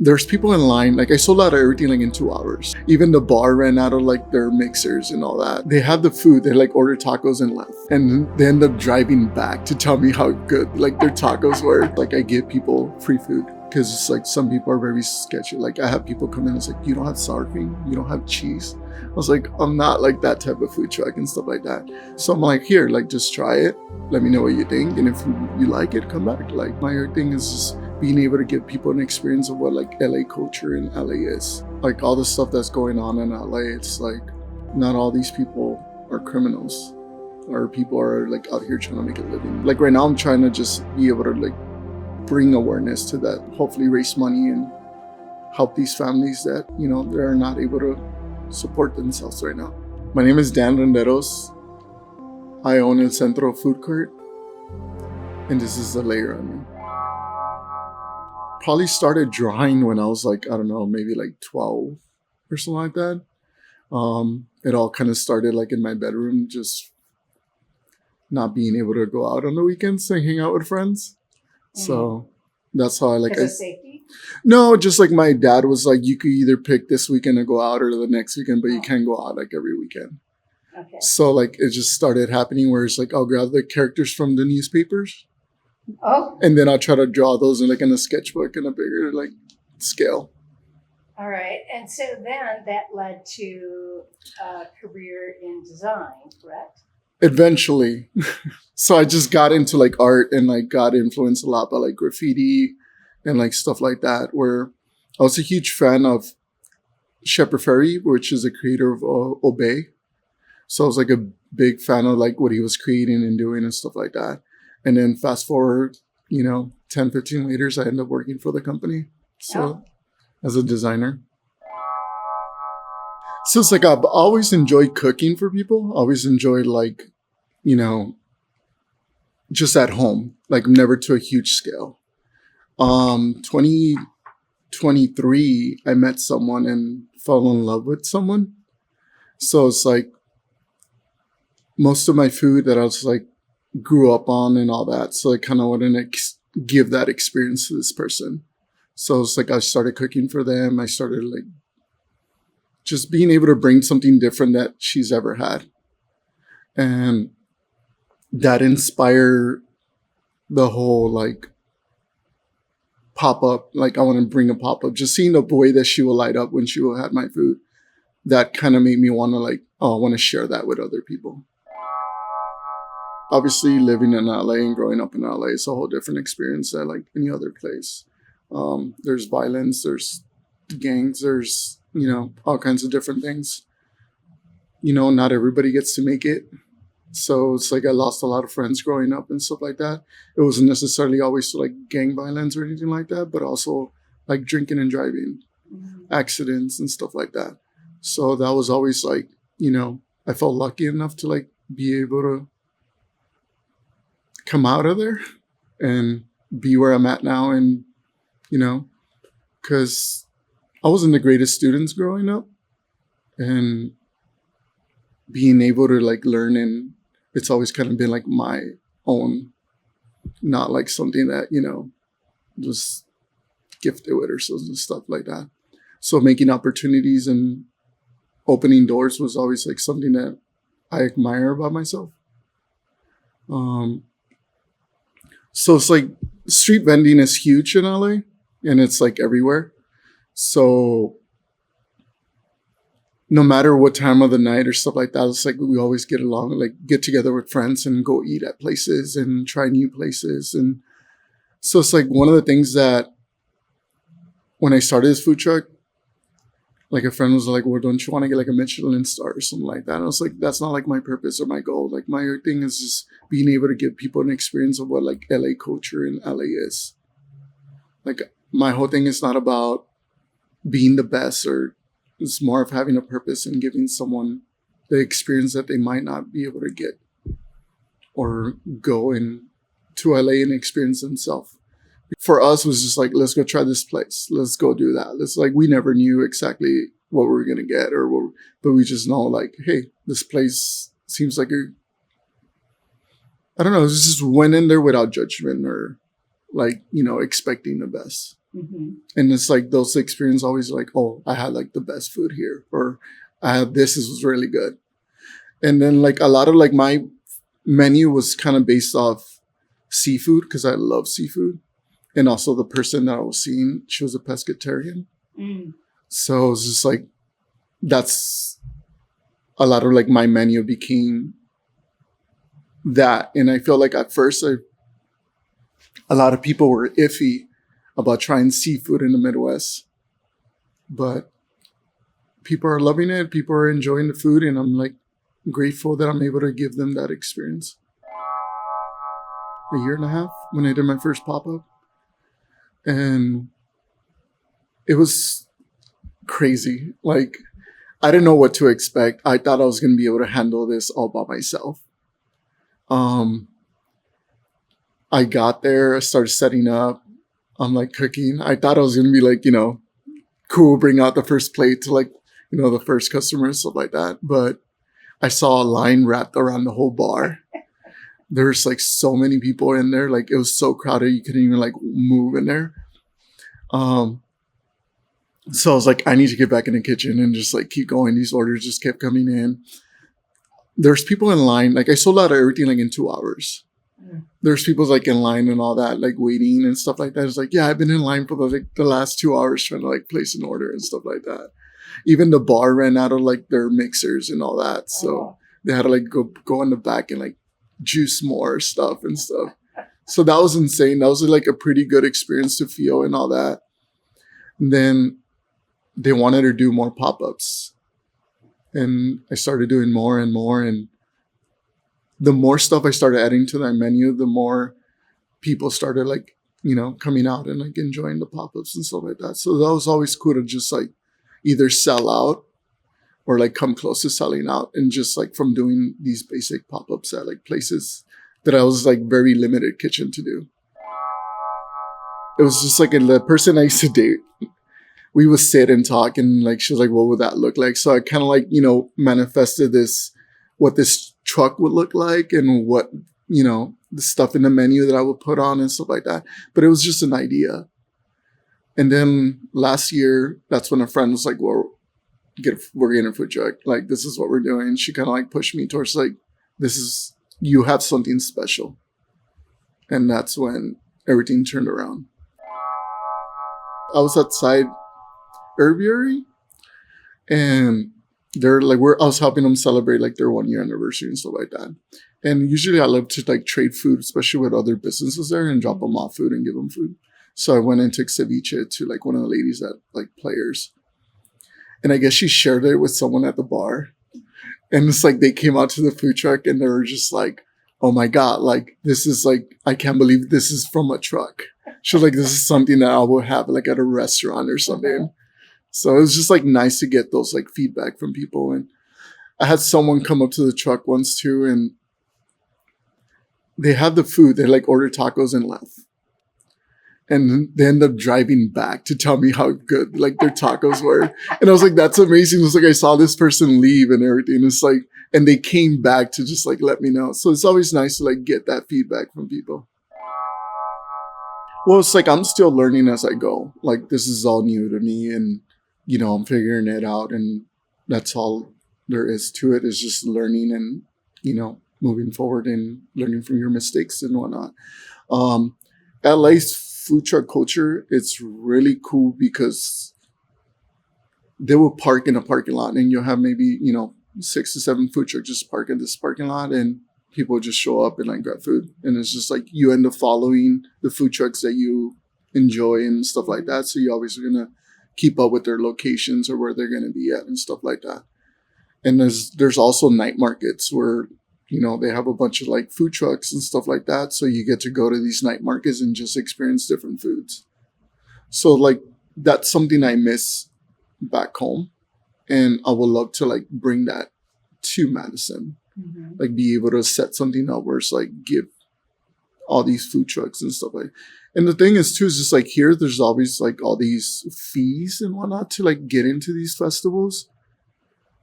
there's people in line. Like I sold out of everything like in 2 hours. Even the bar ran out of like their mixers and all that. They had the food. They like ordered tacos and left. And they end up driving back to tell me how good like their tacos were. Like I give people free food because it's like some people are very sketchy. Like I have people come in and it's like, you don't have sour cream, you don't have cheese. I was like, I'm not like that type of food truck and stuff like that. So I'm like, here, like just try it. Let me know what you think. And if you like it, come back. Like my thing is just being able to give people an experience of what like LA culture in LA is. Like all the stuff that's going on in LA, it's like not all these people are criminals or people are like out here trying to make a living. Like right now I'm trying to just be able to like bring awareness to that, hopefully raise money and help these families that, you know, they're not able to support themselves right now. My name is Dan Renderos. I own El Centro Food Court, and this is the layer onion. Probably started drawing when I was like, I don't know, maybe like 12 or something like that. It all kind of started like in my bedroom, just not being able to go out on the weekends and hang out with friends. So that's how I like. Because of safety? No, just like my dad was like, you could either pick this weekend to go out or the next weekend, but you can't go out like every weekend. Okay. So like it just started happening where it's like I'll grab the characters from the newspapers. Oh. And then I'll try to draw those in like in a sketchbook in a bigger like scale. All right. And so then that led to a career in design, correct? Eventually. So I just got into like art and like got influenced a lot by like graffiti and like stuff like that, where I was a huge fan of Shepard Fairey, which is the creator of Obey. So I was like a big fan of like what he was creating and doing and stuff like that. And then fast forward, 10, 15 later, I ended up working for the company. So as a designer. So it's like I've always enjoyed cooking for people. Always enjoyed like, just at home, like never to a huge scale. 2023, I met someone and fell in love with someone. So it's like most of my food that I was like grew up on and all that. So I kind of wanted to give that experience to this person. So it's like I started cooking for them. I started like just being able to bring something different that she's ever had. And that inspired the whole like pop-up. Like I want to bring a pop-up. Just seeing the way that she will light up when she will have my food. That kind of made me want to like, I want to share that with other people. Obviously, living in LA and growing up in LA is a whole different experience than like any other place. There's violence, there's gangs, there's, all kinds of different things. Not everybody gets to make it. So it's like I lost a lot of friends growing up and stuff like that. It wasn't necessarily always like gang violence or anything like that, but also like drinking and driving, accidents and stuff like that. So that was always like, I felt lucky enough to like be able to come out of there and be where I'm at now. And, because I wasn't the greatest students growing up, and being able to like learn, and it's always kind of been like my own, not like something that, just gifted with or stuff like that. So making opportunities and opening doors was always like something that I admire about myself. So it's like street vending is huge in LA, and it's like everywhere. So no matter what time of the night or stuff like that, it's like we always get along, like get together with friends and go eat at places and try new places. And so it's like one of the things that when I started this food truck, like a friend was like, well, don't you want to get like a Michelin star or something like that? And I was like, that's not like my purpose or my goal. Like my thing is just being able to give people an experience of what like LA culture in LA is. Like my whole thing is not about being the best, or it's more of having a purpose and giving someone the experience that they might not be able to get or go to LA and experience themselves. For us, it was just like, let's go try this place. Let's go do that. It's like, we never knew exactly what we were going to get, but we just know like, hey, this place seems like I don't know, just went in there without judgment or like, expecting the best. Mm-hmm. And it's like those experiences always like, oh, I had like the best food here, or I had this was really good. And then like a lot of like my menu was kind of based off seafood because I love seafood. And also the person that I was seeing, she was a pescatarian. Mm. So it was just like, that's a lot of like my menu became that. And I feel like at first a lot of people were iffy about trying seafood in the Midwest, but people are loving it. People are enjoying the food. And I'm like grateful that I'm able to give them that experience. A year and a half when I did my first pop-up. And it was crazy. Like, I didn't know what to expect. I thought I was going to be able to handle this all by myself. I got there, I started setting up. I'm like cooking. I thought I was going to be like, cool, bring out the first plate to like, the first customer and stuff like that. But I saw a line wrapped around the whole bar. There's like so many people in there. Like it was so crowded. You couldn't even like move in there. So I was like, I need to get back in the kitchen and just like keep going. These orders just kept coming in. There's people in line. Like I sold out of everything like in 2 hours. Mm. There's people like in line and all that, like waiting and stuff like that. It's like, yeah, I've been in line for the last 2 hours trying to like place an order and stuff like that. Even the bar ran out of like their mixers and all that. So they had to like go in the back and like juice more stuff and stuff. So that was insane. That was like a pretty good experience to feel and all that. And then they wanted to do more pop-ups. And I started doing more and more. And the more stuff I started adding to that menu, the more people started like, coming out and like enjoying the pop-ups and stuff like that. So that was always cool to just like either sell out or like come close to selling out, and just like from doing these basic pop-ups at like places that I was like very limited kitchen to do. It was just like the person I used to date, we would sit and talk, and like she was like, what would that look like? So I kind of like, manifested what this truck would look like and what, the stuff in the menu that I would put on and stuff like that. But it was just an idea. And then last year, that's when a friend was like, well, we're getting a food truck. Like, this is what we're doing. She kind of like pushed me towards like, you have something special. And that's when everything turned around. I was outside Herbiary, and they're like, I was helping them celebrate like their 1 year anniversary and stuff like that. And usually I love to like trade food, especially with other businesses there, and drop them off food and give them food. So I went and took ceviche to like one of the ladies at like Players. And I guess she shared it with someone at the bar. And it's like they came out to the food truck and they were just like, oh my God, like this is like, I can't believe this is from a truck. She was like, this is something that I would have like at a restaurant or something. So it was just like nice to get those like feedback from people. And I had someone come up to the truck once too, and they had the food. They like ordered tacos and left. And they end up driving back to tell me how good like their tacos were. And I was like, that's amazing. It was like, I saw this person leave and everything. It's like, and they came back to just like, let me know. So it's always nice to like get that feedback from people. Well, it's like, I'm still learning as I go. Like, this is all new to me, and, I'm figuring it out. And that's all there is to it, is just learning and, moving forward and learning from your mistakes and whatnot. LA's food truck culture, it's really cool because they will park in a parking lot, and you'll have maybe, 6 to 7 food trucks just park in this parking lot, and people just show up and like grab food. And it's just like you end up following the food trucks that you enjoy and stuff like that. So you're always going to keep up with their locations or where they're going to be at and stuff like that. And there's also night markets where, they have a bunch of like food trucks and stuff like that. So you get to go to these night markets and just experience different foods. So like that's something I miss back home. And I would love to like bring that to Madison. Mm-hmm. Like be able to set something up where it's like give all these food trucks and stuff like. And the thing is too, is just like here, there's always like all these fees and whatnot to like get into these festivals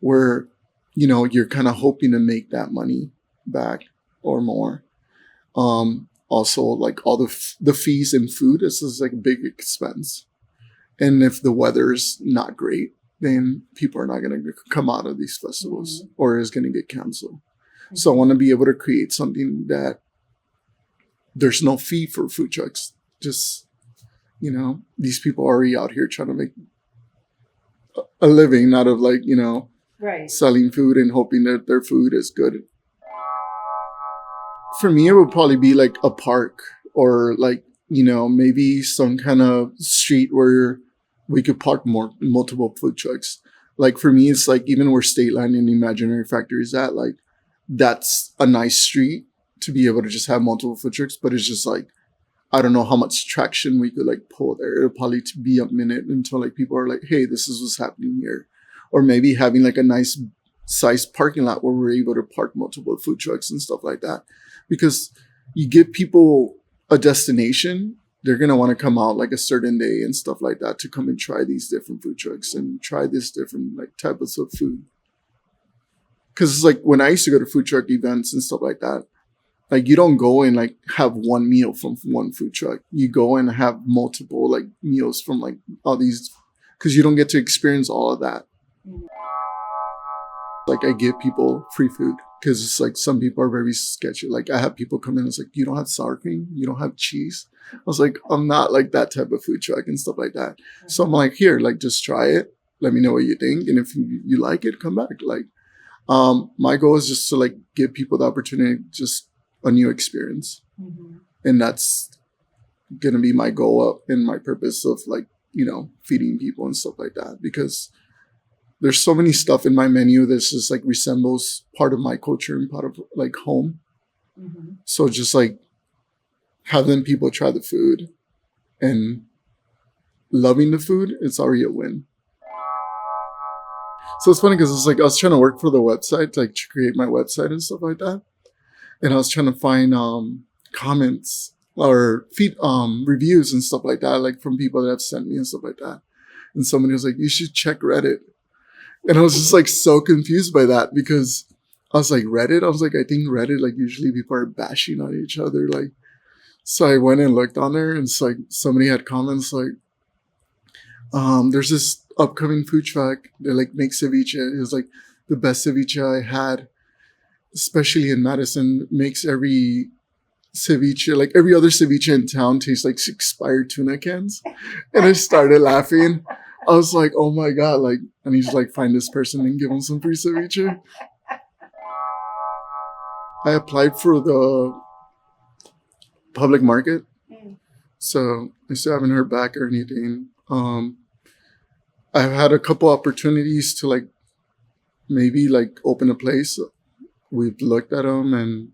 where, you're kind of hoping to make that money back or more. also like all the fees in food. This is like a big expense. And if the weather's not great, then people are not going to come out of these festivals or is going to get canceled. So I want to be able to create something that there's no fee for food trucks. Just, these people are already out here trying to make a living out of like, Right. selling food and hoping that their food is good. For me, it would probably be like a park or like, maybe some kind of street where we could park multiple food trucks. Like for me, it's like even where State Line and Imaginary Factory is at, like that's a nice street to be able to just have multiple food trucks. But it's just like, I don't know how much traction we could like pull there. It'll probably be a minute until like people are like, hey, this is what's happening here. Or maybe having like a nice sized parking lot where we're able to park multiple food trucks and stuff like that. Because you give people a destination, they're going to want to come out like a certain day and stuff like that to come and try these different food trucks and try this different like types of food. Because it's like when I used to go to food truck events and stuff like that, like you don't go and like have one meal from one food truck. You go and have multiple like meals from like all these, because you don't get to experience all of that. Like I give people free food because it's like some people are very sketchy. Like I have people come in and it's like, you don't have sour cream, you don't have cheese. I was like, I'm not like that type of food truck and stuff like that. So I'm like, here, like just try it. Let me know what you think. And if you like it, come back. Like my goal is just to like give people the opportunity, just a new experience. And that's going to be my goal and my purpose of like, feeding people and stuff like that. Because there's so many stuff in my menu that's just like resembles part of my culture and part of like home. So just like having people try the food and loving the food, it's already a win. So it's funny because it's like I was trying to work for the website, like to create my website and stuff like that. And I was trying to find comments or reviews and stuff like that, like from people that have sent me and stuff like that. And somebody was like, you should check Reddit. And I was just like so confused by that because I was like, Reddit? I was like, I think Reddit, like usually people are bashing on each other. Like, so I went and looked on there and it's like somebody had comments like, there's this upcoming food truck that like makes ceviche. It was like the best ceviche I had, especially in Madison, makes every ceviche, like every other ceviche in town tastes like expired tuna cans. And I started laughing. I was like, oh my God, like, I need to like find this person and give them some free ceviche. I applied for the public market. So I still haven't heard back or anything. I've had a couple opportunities to like, maybe like open a place. We've looked at them and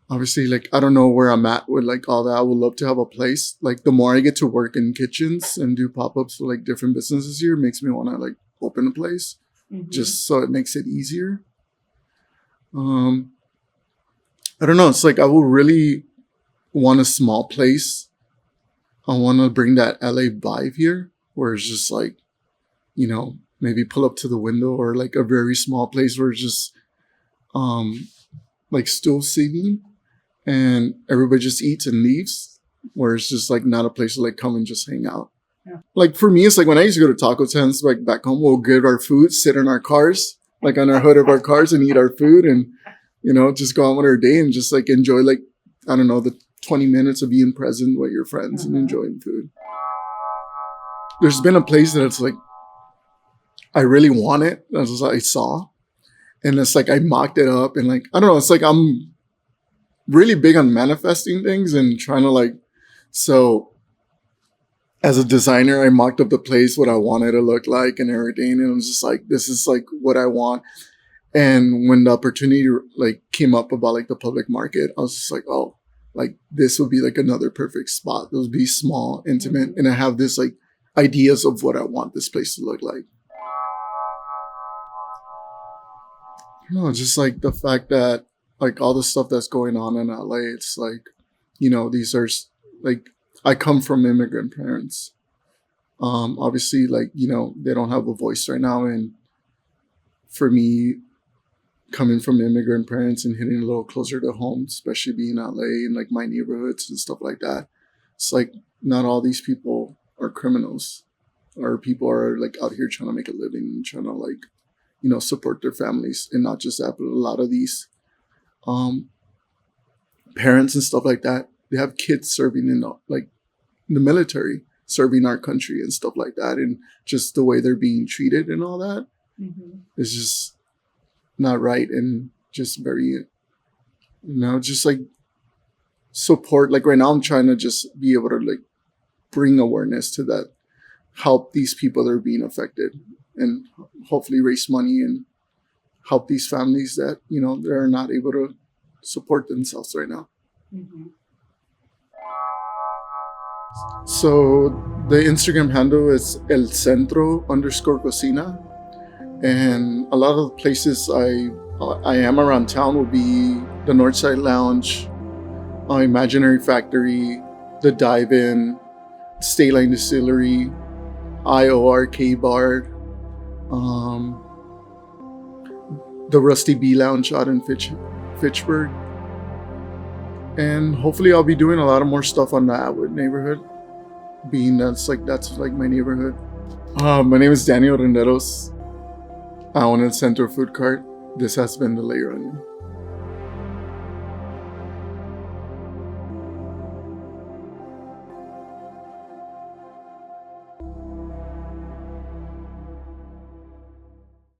obviously, like, I don't know where I'm at with like all that. I would love to have a place. Like the more I get to work in kitchens and do pop-ups for like different businesses here, it makes me want to like open a place just so it makes it easier. I don't know. It's like I will really want a small place. I want to bring that LA vibe here where it's just like, maybe pull up to the window or like a very small place where it's just like stool seating. And everybody just eats and leaves, where it's just like not a place to like come and just hang out. Yeah. Like for me, it's like when I used to go to taco tents, like back home, we'll get our food, sit in our cars, like on our hood of our cars and eat our food and, just go on with our day and just like enjoy like, I don't know, the 20 minutes of being present with your friends and enjoying food. There's been a place that it's like, I really want it. That's what I saw. And it's like, I mocked it up and like, I don't know, it's like I'm really big on manifesting things and trying to like, so as a designer, I mocked up the place, what I wanted to look like and everything. And I was just like, this is like what I want. And when the opportunity like came up about like the public market, I was just like, oh, like this would be like another perfect spot. It would be small, intimate. And I have this like ideas of what I want this place to look like. No, just like the fact that like all the stuff that's going on in LA, it's like, these are like, I come from immigrant parents. Obviously, like, they don't have a voice right now. And for me, coming from immigrant parents and hitting a little closer to home, especially being in LA and like my neighborhoods and stuff like that. It's like not all these people are criminals, or people are like out here trying to make a living and trying to like, support their families. And not just that, but a lot of these parents and stuff like that, they have kids serving in like the military, serving our country and stuff like that. And just the way they're being treated and all that is just not right. And just very, just like support. Like right now I'm trying to just be able to like bring awareness to that, help these people that are being affected, and hopefully raise money and help these families that, they're not able to support themselves right now. So the Instagram handle is El Centro _Cocina. And a lot of the places I am around town will be the Northside Lounge, Imaginary Factory, the Dive-In, State Line Distillery, IORK Bar, the Rusty Bee Lounge out in Fitchburg. And hopefully I'll be doing a lot of more stuff on the Atwood neighborhood, being that's like my neighborhood. My name is Daniel Renderos. I own El Centro Food Cart. This has been The Layer Onion.